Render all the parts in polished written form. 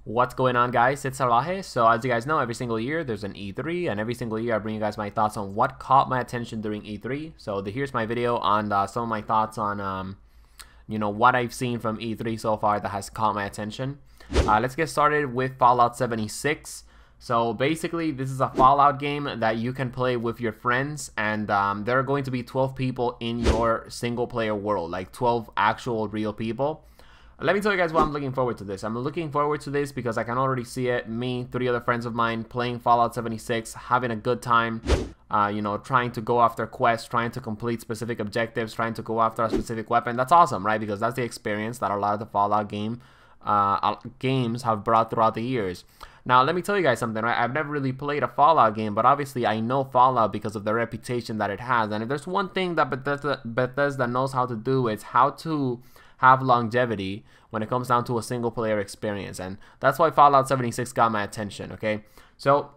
What's going on, guys? It's Salvaje. So as you guys know, every single year there's an E3, and every single year I bring you guys my thoughts on what caught my attention during E3. So here's my video on some of my thoughts on what I've seen from E3 so far that has caught my attention. Let's get started with Fallout 76. So basically, this is a Fallout game that you can play with your friends, and there are going to be 12 people in your single player world, like 12 actual real people. Let me tell you guys why I'm looking forward to this. I'm looking forward to this because I can already see it, me, 3 other friends of mine, playing Fallout 76, having a good time, trying to go after quests, trying to complete specific objectives, trying to go after a specific weapon. That's awesome, right? Because that's the experience that a lot of the Fallout games have brought throughout the years. Now, let me tell you guys something, right? I've never really played a Fallout game, but obviously I know Fallout because of the reputation that it has. And if there's one thing that Bethesda knows how to do, it's how to have longevity when it comes down to a single player experience, and that's why Fallout 76 got my attention. Okay, so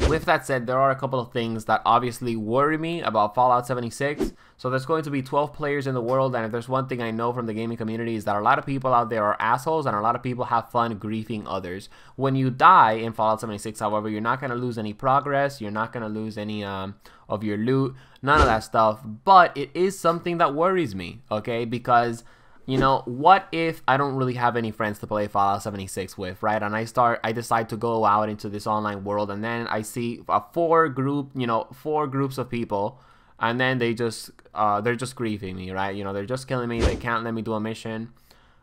with that said, there are a couple of things that obviously worry me about Fallout 76. So there's going to be 12 players in the world, and if there's one thing I know from the gaming community is that a lot of people out there are assholes, and a lot of people have fun griefing others. When you die in Fallout 76, however, you're not going to lose any progress, you're not going to lose any of your loot, none of that stuff, but it is something that worries me, okay, because what if I don't really have any friends to play Fallout 76 with, right? And I decide to go out into this online world, and then I see four groups of people, and then they're just griefing me, right? They're just killing me. They can't let me do a mission.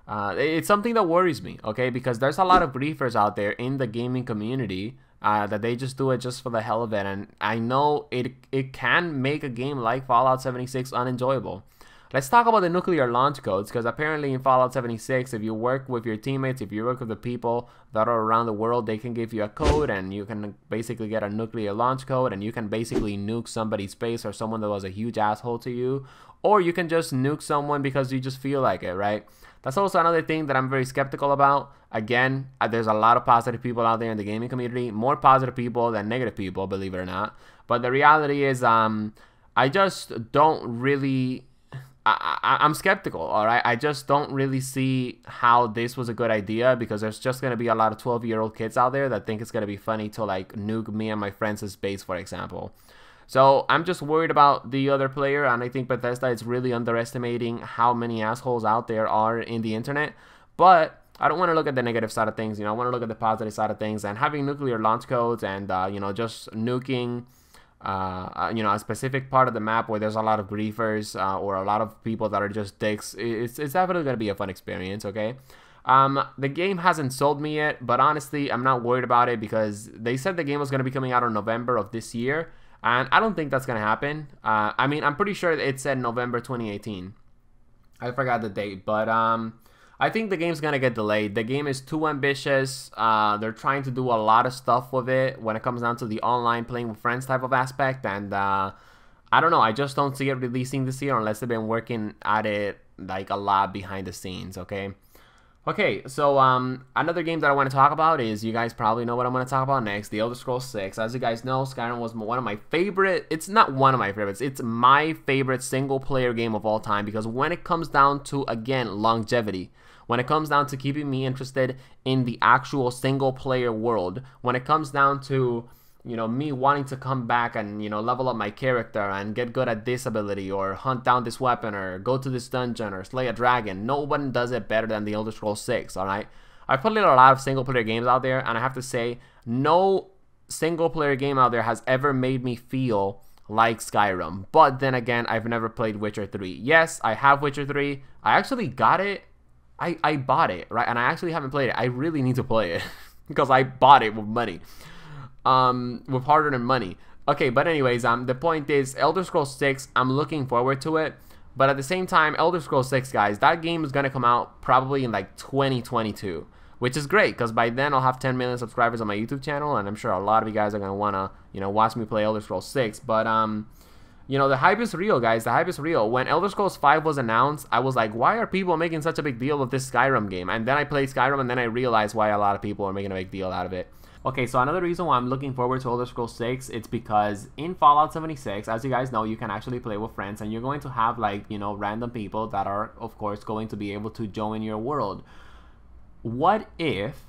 It's something that worries me, okay? Because there's a lot of griefers out there in the gaming community that they just do it just for the hell of it, and I know it can make a game like Fallout 76 unenjoyable. Let's talk about the nuclear launch codes, because apparently in Fallout 76, if you work with your teammates, if you work with the people that are around the world, they can give you a code, and you can basically get a nuclear launch code, and you can basically nuke somebody's base or someone that was a huge asshole to you, or you can just nuke someone because you just feel like it, right? That's also another thing that I'm very skeptical about. Again, there's a lot of positive people out there in the gaming community, more positive people than negative people, believe it or not. But the reality is, I just don't really... I'm skeptical, all right? I just don't really see how this was a good idea, because there's just going to be a lot of 12-year-old kids out there that think it's going to be funny to like nuke me and my friends' base, for example. So I'm just worried about the other player, and I think Bethesda is really underestimating how many assholes out there are in the internet. But I don't want to look at the negative side of things, I want to look at the positive side of things, and having nuclear launch codes and, just nuking a specific part of the map where there's a lot of griefers or a lot of people that are just dicks, it's definitely going to be a fun experience, okay? The game hasn't sold me yet, but honestly, I'm not worried about it, because they said the game was going to be coming out in November of this year, and I don't think that's going to happen. I mean, I'm pretty sure it said November 2018. I forgot the date, but I think the game's gonna get delayed. The game is too ambitious. They're trying to do a lot of stuff with it when it comes down to the online playing with friends type of aspect, and I don't know. I just don't see it releasing this year unless they've been working at it like a lot behind the scenes. Okay, so another game that I want to talk about is, you guys probably know what I'm going to talk about next, The Elder Scrolls 6. As you guys know, Skyrim was one of my favorite, it's not one of my favorites, it's my favorite single player game of all time, because when it comes down to, again, longevity, when it comes down to keeping me interested in the actual single player world, when it comes down to me wanting to come back and, level up my character and get good at this ability, or hunt down this weapon, or go to this dungeon, or slay a dragon. No one does it better than The Elder Scrolls 6, alright? I've played a lot of single player games out there, and I have to say, no single player game out there has ever made me feel like Skyrim. But then again, I've never played Witcher 3. Yes, I have Witcher 3. I actually got it. I bought it, right? And I actually haven't played it. I really need to play it because I bought it with money. With hard-earned money. Okay, but anyways, the point is, Elder Scrolls 6, I'm looking forward to it, but at the same time, Elder Scrolls 6, guys, that game is gonna come out probably in like 2022, which is great, because by then I'll have 10 million subscribers on my YouTube channel, and I'm sure a lot of you guys are gonna wanna, watch me play Elder Scrolls 6, but, the hype is real, guys. The hype is real. When Elder Scrolls 5 was announced, I was like, why are people making such a big deal of this Skyrim game? And then I played Skyrim, and then I realized why a lot of people are making a big deal out of it. Okay, so another reason why I'm looking forward to Elder Scrolls 6, it's because in Fallout 76, as you guys know, you can actually play with friends, and you're going to have, like, random people that are, of course, going to be able to join your world. What if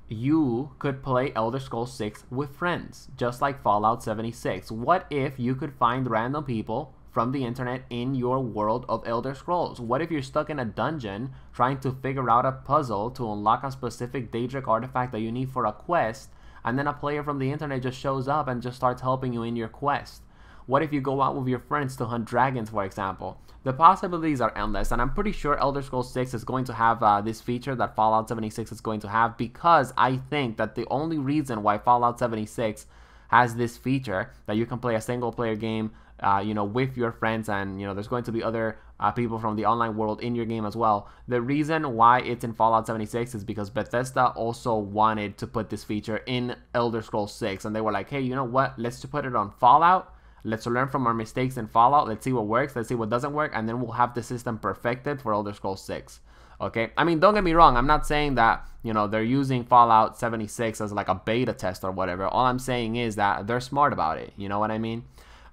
you could play Elder Scrolls 6 with friends, just like Fallout 76? What if you could find random people from the internet in your world of Elder Scrolls? What if you're stuck in a dungeon trying to figure out a puzzle to unlock a specific Daedric artifact that you need for a quest, and then a player from the internet just shows up and just starts helping you in your quest? What if you go out with your friends to hunt dragons, for example? The possibilities are endless, and I'm pretty sure Elder Scrolls 6 is going to have this feature that Fallout 76 is going to have, because I think that the only reason why Fallout 76 has this feature that you can play a single player game with your friends, and there's going to be other people from the online world in your game as well. The reason why it's in Fallout 76 is because Bethesda also wanted to put this feature in Elder Scrolls 6, and they were like, hey, you know what, let's just put it on Fallout. Let's learn from our mistakes in Fallout. Let's see what works. Let's see what doesn't work. And then we'll have the system perfected for Elder Scrolls 6. Okay? I mean, don't get me wrong. I'm not saying that, they're using Fallout 76 as like a beta test or whatever. All I'm saying is that they're smart about it. You know what I mean?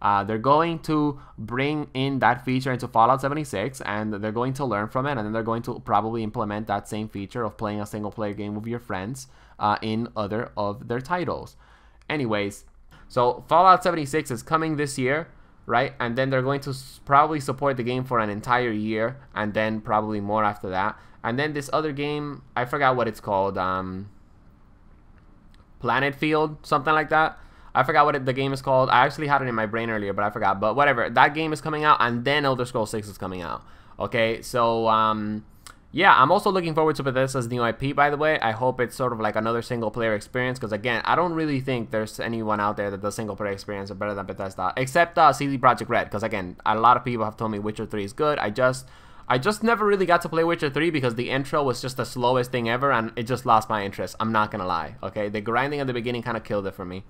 They're going to bring in that feature into Fallout 76, and they're going to learn from it. And then they're going to probably implement that same feature of playing a single player game with your friends in other of their titles. Anyways, so Fallout 76 is coming this year, right? And then they're going to probably support the game for an entire year, and then probably more after that. And then this other game, I forgot what it's called, Planet Field, something like that. I forgot what the game is called. I actually had it in my brain earlier, but I forgot. But whatever, that game is coming out, and then Elder Scrolls 6 is coming out. Okay, so yeah, I'm also looking forward to Bethesda's new IP, by the way. I hope it's sort of like another single-player experience, because, again, I don't really think there's anyone out there that does single-player experience better than Bethesda, except CD Projekt Red, because, again, a lot of people have told me Witcher 3 is good. I just never really got to play Witcher 3 because the intro was just the slowest thing ever, and it just lost my interest. I'm not going to lie, okay? The grinding at the beginning kind of killed it for me.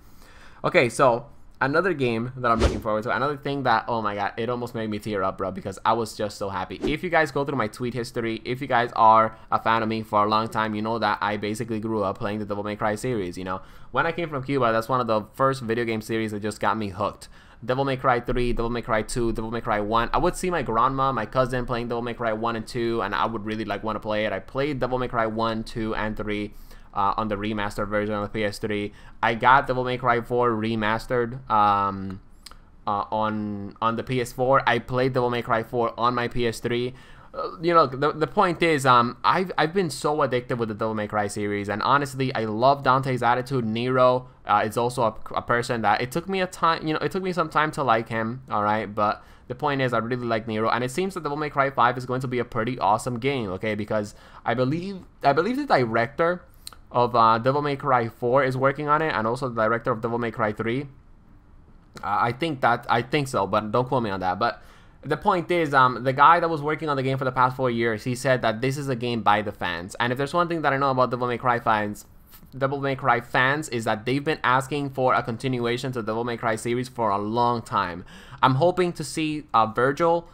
Okay, so another game that I'm looking forward to, another thing that, oh my god, it almost made me tear up, bro, because I was just so happy. If you guys go through my tweet history, if you guys are a fan of me for a long time, you know that I basically grew up playing the Devil May Cry series, When I came from Cuba, that's one of the first video game series that just got me hooked. Devil May Cry 3, Devil May Cry 2, Devil May Cry 1. I would see my grandma, my cousin playing Devil May Cry 1 and 2, and I would really want to play it. I played Devil May Cry 1, 2, and 3. On the remastered version on the PS3. I got Devil May Cry 4 remastered on the PS4. I played Devil May Cry 4 on my PS3. The point is, I've been so addicted with the Devil May Cry series, and honestly, I love Dante's attitude. Nero is also a person that it took me it took me some time to like him. All right, but the point is, I really like Nero, and it seems that Devil May Cry 5 is going to be a pretty awesome game. Okay, because I believe the director of Devil May Cry 4 is working on it, and also the director of Devil May Cry 3. I think so, but don't quote me on that. But the point is, the guy that was working on the game for the past 4 years, he said that this is a game by the fans. And if there's one thing that I know about Devil May Cry fans, is that they've been asking for a continuation to the Devil May Cry series for a long time. I'm hoping to see Virgil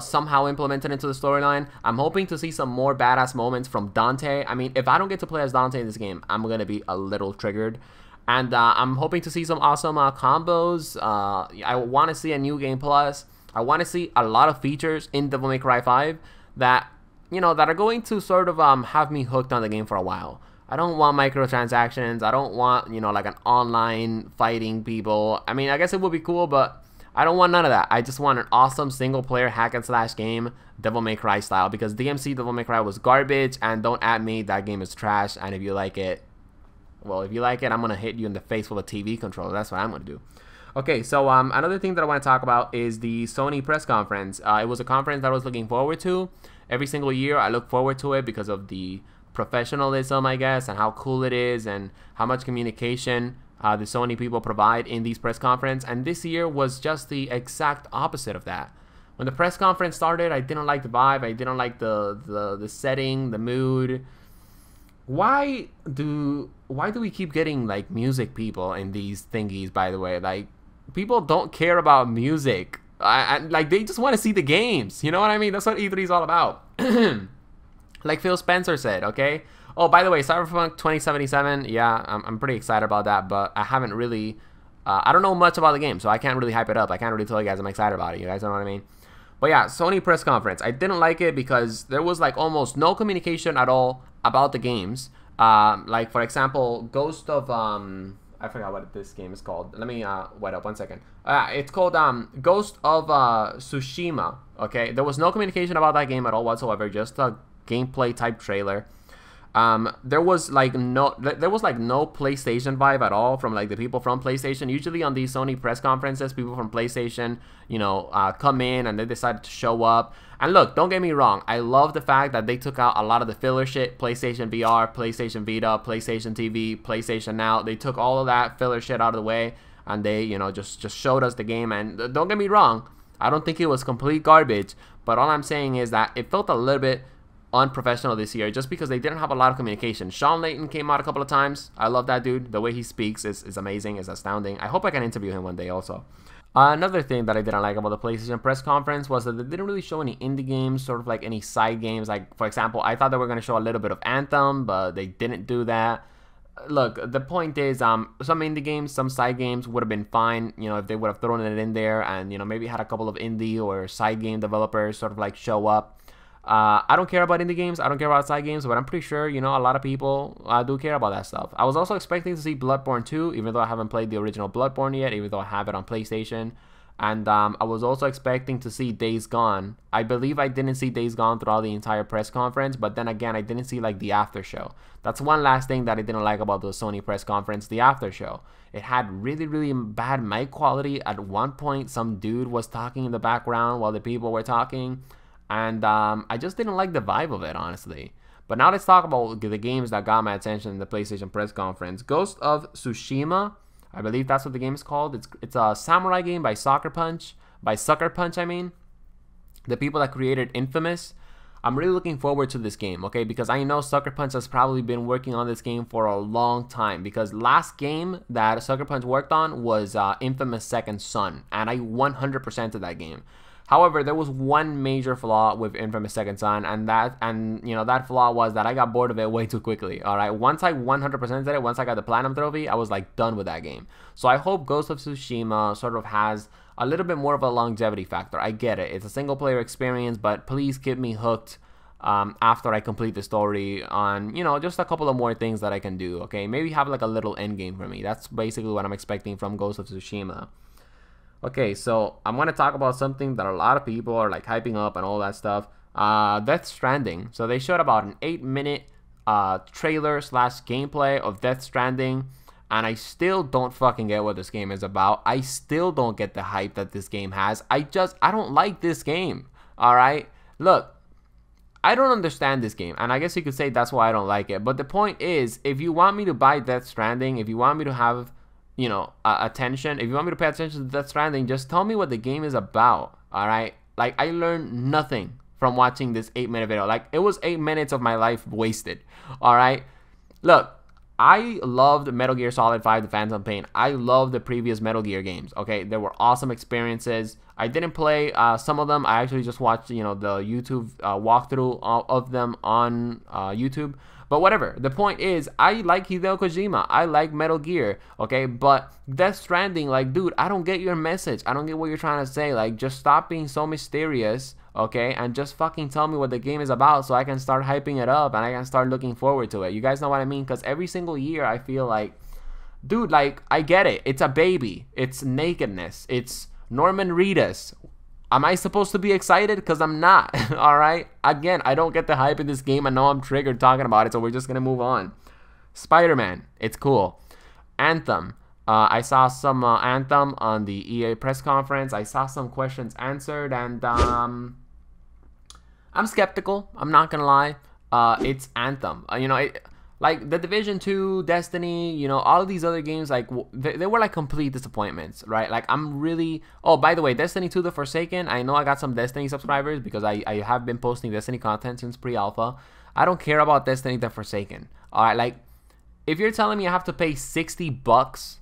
somehow implemented into the storyline. I'm hoping to see some more badass moments from Dante. I mean, if I don't get to play as Dante in this game, I'm gonna be a little triggered. And I'm hoping to see some awesome combos. I want to see a new game plus. I want to see a lot of features in Devil May Cry 5 that that are going to sort of have me hooked on the game for a while. I don't want microtransactions. I don't want like an online fighting people. I mean, I guess it would be cool, but I don't want none of that. I just want an awesome single-player hack-and-slash game, Devil May Cry style, because DMC Devil May Cry was garbage, and don't at me, that game is trash, and if you like it, well, if you like it, I'm going to hit you in the face with a TV controller. That's what I'm going to do. Okay, so another thing that I want to talk about is the Sony press conference. It was a conference that I was looking forward to. Every single year, I look forward to it because of the professionalism, I guess, and how cool it is, and how much communication the Sony people provide in these press conferences, and this year was just the exact opposite of that. When the press conference started, I didn't like the vibe, I didn't like the setting, the mood. Why do we keep getting like music people in these thingies, by the way? Like, people don't care about music. Like, they just want to see the games, you know what I mean? That's what E3 is all about. Like Phil Spencer said, okay? Oh, by the way, Cyberpunk 2077, yeah, I'm pretty excited about that, but I haven't really, I don't know much about the game, so I can't really hype it up. I can't really tell you guys I'm excited about it. You guys know what I mean? But yeah, Sony press conference. I didn't like it because there was like almost no communication at all about the games. Like for example, Ghost of I forgot what this game is called. Let me wait up 1 second. It's called Ghost of Tsushima. Okay, there was no communication about that game at all whatsoever. Just a gameplay type trailer. There was like no PlayStation vibe at all from like the people from PlayStation. Usually on these Sony press conferences, people from PlayStation, you know, come in and they decide to show up. And look, don't get me wrong, I love the fact that they took out a lot of the filler shit. PlayStation VR, PlayStation Vita, PlayStation TV, PlayStation Now. They took all of that filler shit out of the way, and they, you know, just showed us the game. And don't get me wrong, I don't think it was complete garbage, but all I'm saying is that it felt a little bit unprofessional this year just because they didn't have a lot of communication. Sean Layton came out a couple of times. I love that dude. The way he speaks is amazing, is astounding. I hope I can interview him one day also. Another thing that I didn't like about the PlayStation press conference was that they didn't really show any indie games, sort of like any side games. Like, for example, I thought they were going to show a little bit of Anthem, but they didn't do that. Look, the point is, some indie games, some side games would have been fine, you know, if they would have thrown it in there and, you know, maybe had a couple of indie or side game developers sort of like show up. I don't care about indie games, I don't care about side games, but I'm pretty sure, you know, a lot of people do care about that stuff. I was also expecting to see Bloodborne 2, even though I haven't played the original Bloodborne yet, even though I have it on PlayStation. And I was also expecting to see Days Gone. I believe I didn't see Days Gone throughout the entire press conference, but then again, I didn't see like the after show. That's one last thing that I didn't like about the Sony press conference, the after show. It had really, really bad mic quality. At one point, some dude was talking in the background while the people were talking. And I just didn't like the vibe of it, honestly. But now let's talk about the games that got my attention in the PlayStation press conference. Ghost of Tsushima, I believe that's what the game is called. It's a samurai game by Sucker Punch, I mean. The people that created Infamous. I'm really looking forward to this game, okay? Because I know Sucker Punch has probably been working on this game for a long time. Because last game that Sucker Punch worked on was Infamous Second Son. And I 100%ed that game. However, there was one major flaw with Infamous Second Son, and that flaw was that I got bored of it way too quickly. All right, once I 100%ed it, once I got the platinum trophy, I was like done with that game. So I hope Ghost of Tsushima sort of has a little bit more of a longevity factor. I get it; it's a single player experience, but please keep me hooked after I complete the story on, you know, just a couple of more things that I can do. Okay, maybe have like a little end game for me. That's basically what I'm expecting from Ghost of Tsushima. Okay, so I'm going to talk about something that a lot of people are like hyping up and all that stuff. Death Stranding. So they showed about an 8-minute trailer / gameplay of Death Stranding. And I still don't fucking get what this game is about. I still don't get the hype that this game has. I don't like this game. Alright? Look, I don't understand this game. And I guess you could say that's why I don't like it. But the point is, if you want me to buy Death Stranding, if you want me to have, you know, attention, if you want me to pay attention to Death Stranding, just tell me what the game is about. All right, like I learned nothing from watching this 8-minute video. Like, it was 8 minutes of my life wasted. All right, look, I loved Metal Gear Solid 5 The Phantom Pain. I loved the previous Metal Gear games. Okay, they were awesome experiences. I didn't play some of them. I actually just watched, you know, the YouTube walkthrough of them on YouTube. But whatever. The point is, I like Hideo Kojima. I like Metal Gear. Okay, but Death Stranding, like, dude, I don't get your message. I don't get what you're trying to say. Like, just stop being so mysterious. Okay, and just fucking tell me what the game is about so I can start hyping it up and I can start looking forward to it. You guys know what I mean? Because every single year I feel like, dude, like, I get it. It's a baby. It's nakedness. It's Norman Reedus. Am I supposed to be excited? Because I'm not. Alright? Again, I don't get the hype in this game. I know I'm triggered talking about it, so we're just going to move on. Spider-Man. It's cool. Anthem. I saw some Anthem on the EA press conference. I saw some questions answered, and I'm skeptical. I'm not going to lie. It's Anthem. You know, like the Division 2, Destiny, you know, all of these other games, like they were like complete disappointments, right? Like, I'm really... Oh, by the way, Destiny 2 The Forsaken, I know I got some Destiny subscribers because I have been posting Destiny content since pre-alpha. I don't care about Destiny The Forsaken. All right, like, if you're telling me I have to pay $60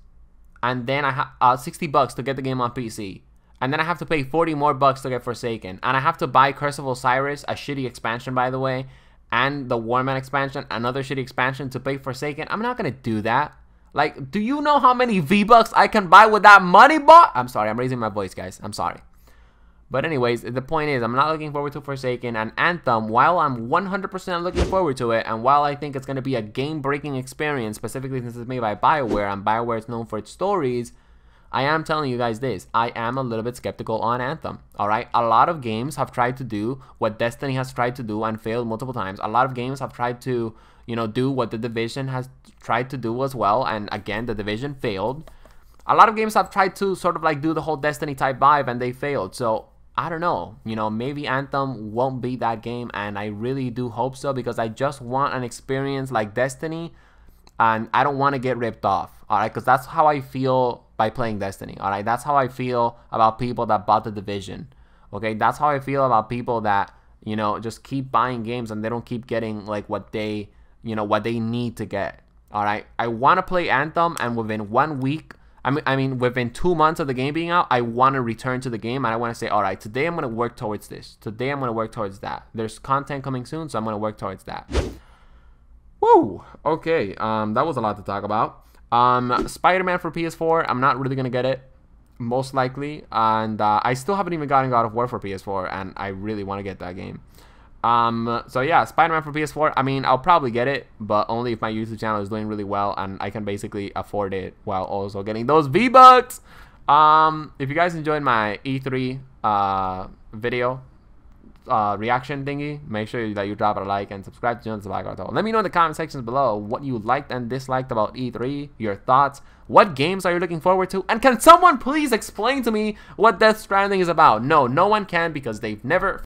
and then I have $60 to get the game on PC, and then I have to pay $40 more to get Forsaken, and I have to buy Curse of Osiris, a shitty expansion, by the way, and the Warman expansion, another shitty expansion, to pay Forsaken, I'm not gonna do that. Like, do you know how many V-Bucks I can buy with that money, bot? I'm sorry, I'm raising my voice, guys. I'm sorry. But anyways, the point is, I'm not looking forward to Forsaken, and Anthem, while I'm 100% looking forward to it, and while I think it's going to be a game-breaking experience, specifically since it's made by BioWare, and BioWare is known for its stories, I am telling you guys this, I am a little bit skeptical on Anthem, alright? A lot of games have tried to do what Destiny has tried to do and failed multiple times. A lot of games have tried to, you know, do what The Division has tried to do as well, and again, The Division failed. A lot of games have tried to sort of like do the whole Destiny type vibe, and they failed, so I don't know, you know, maybe Anthem won't be that game, and I really do hope so, because I just want an experience like Destiny, and I don't want to get ripped off, alright, because that's how I feel by playing Destiny, alright, that's how I feel about people that bought The Division, okay, that's how I feel about people that, you know, just keep buying games and they don't keep getting, like, what they, you know, what they need to get, alright, I want to play Anthem, and within 1 week, I mean, within 2 months of the game being out, I want to return to the game, and I want to say, all right, today I'm going to work towards this. Today I'm going to work towards that. There's content coming soon, so I'm going to work towards that. Woo! Okay, that was a lot to talk about. Spider-Man for PS4, I'm not really going to get it, most likely. And I still haven't even gotten God of War for PS4, and I really want to get that game. So yeah, Spider-Man for PS4, I mean, I'll probably get it, but only if my YouTube channel is doing really well and I can basically afford it while also getting those V-Bucks. If you guys enjoyed my E3 video reaction thingy, make sure that you drop a like and subscribe to the channel. Let me know in the comment sections below what you liked and disliked about E3, your thoughts, what games are you looking forward to, and can someone please explain to me what Death Stranding is about? No one can, because they've never